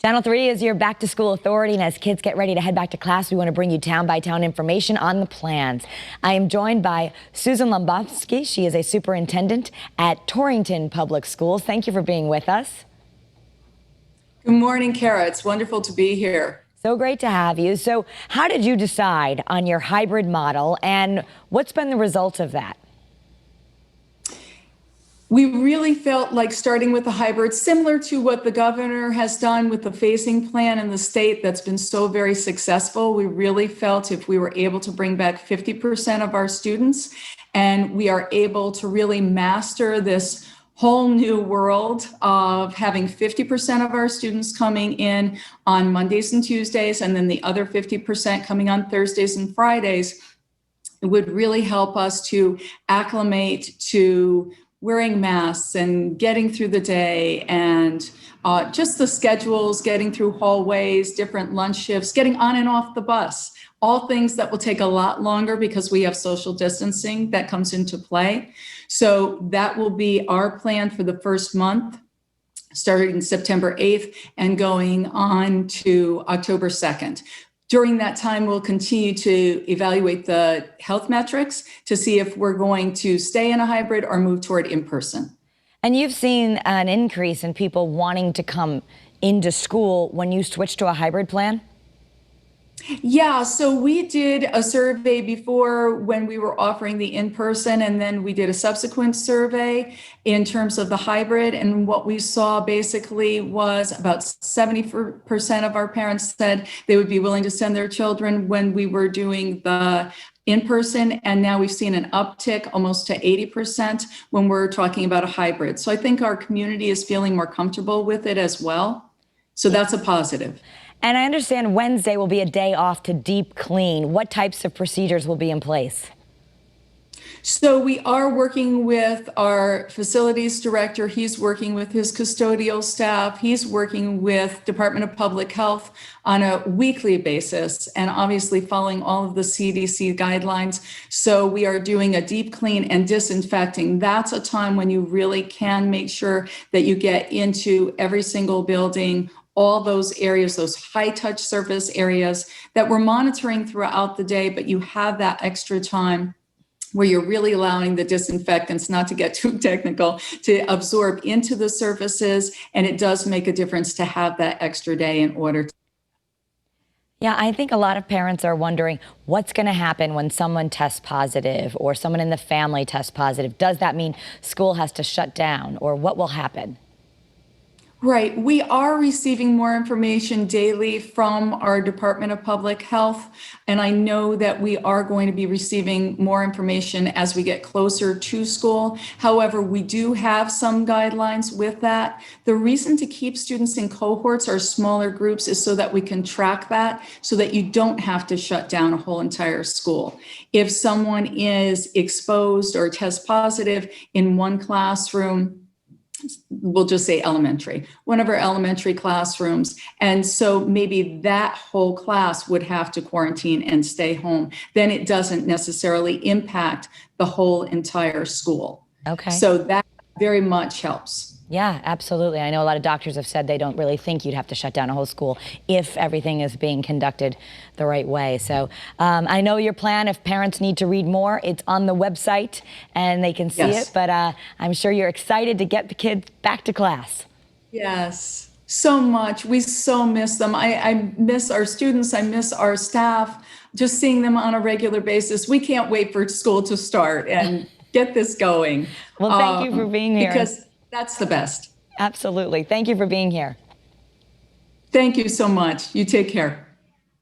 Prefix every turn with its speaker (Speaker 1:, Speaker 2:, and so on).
Speaker 1: Channel 3 is your back-to-school authority, and as kids get ready to head back to class, we want to bring you town-by-town information on the plans. I am joined by Susan Lubomski. She is a superintendent at Torrington Public Schools. Thank you for being with us.
Speaker 2: Good morning, Kara. It's wonderful to be here.
Speaker 1: So great to have you. So how did you decide on your hybrid model, and what's been the result of that?
Speaker 2: We really felt like starting with a hybrid, similar to what the governor has done with the phasing plan in the state that's been so very successful. We really felt if we were able to bring back 50% of our students and we are able to really master this whole new world of having 50% of our students coming in on Mondays and Tuesdays, and then the other 50% coming on Thursdays and Fridays, it would really help us to acclimate to wearing masks and getting through the day, and just the schedules, getting through hallways, different lunch shifts, getting on and off the bus, all things that will take a lot longer because we have social distancing that comes into play. So that will be our plan for the first month, starting September 8th and going on to October 2nd. During that time, we'll continue to evaluate the health metrics to see if we're going to stay in a hybrid or move toward in-person.
Speaker 1: And you've seen an increase in people wanting to come into school when you switch to a hybrid plan?
Speaker 2: Yeah, so we did a survey before when we were offering the in-person, and then we did a subsequent survey in terms of the hybrid. And what we saw basically was about 70% of our parents said they would be willing to send their children when we were doing the in-person. And now we've seen an uptick almost to 80% when we're talking about a hybrid. So I think our community is feeling more comfortable with it as well. So that's a positive.
Speaker 1: And I understand Wednesday will be a day off to deep clean. What types of procedures will be in place?
Speaker 2: So we are working with our facilities director. He's working with his custodial staff. He's working with Department of Public Health on a weekly basis, and obviously following all of the CDC guidelines. So we are doing a deep clean and disinfecting. That's a time when you really can make sure that you get into every single building, all those areas, those high touch surface areas that we're monitoring throughout the day, but you have that extra time where you're really allowing the disinfectants, not to get too technical, to absorb into the surfaces. And it does make a difference to have that extra day in order to.
Speaker 1: Yeah, I think a lot of parents are wondering what's going to happen when someone tests positive or someone in the family tests positive. Does that mean school has to shut down, or what will happen?
Speaker 2: Right. We are receiving more information daily from our Department of Public Health, and I know that we are going to be receiving more information as we get closer to school. However, we do have some guidelines with that. The reason to keep students in cohorts or smaller groups is so that we can track that, so that you don't have to shut down a whole entire school. If someone is exposed or tests positive in one classroom, we'll just say elementary, one of our elementary classrooms. And so maybe that whole class would have to quarantine and stay home. Then it doesn't necessarily impact the whole entire school.
Speaker 1: Okay.
Speaker 2: So that very much helps.
Speaker 1: Yeah, absolutely. I know a lot of doctors have said they don't really think you'd have to shut down a whole school if everything is being conducted the right way. So I know your plan. If parents need to read more, it's on the website and they can see it. But I'm sure you're excited to get the kids back to class.
Speaker 2: Yes, so much. We so miss them. I miss our students. I miss our staff. Just seeing them on a regular basis. We can't wait for school to start and get this going.
Speaker 1: Well, thank you for being here.
Speaker 2: Because that's the best.
Speaker 1: Absolutely. Thank you for being here.
Speaker 2: Thank you so much. You take care.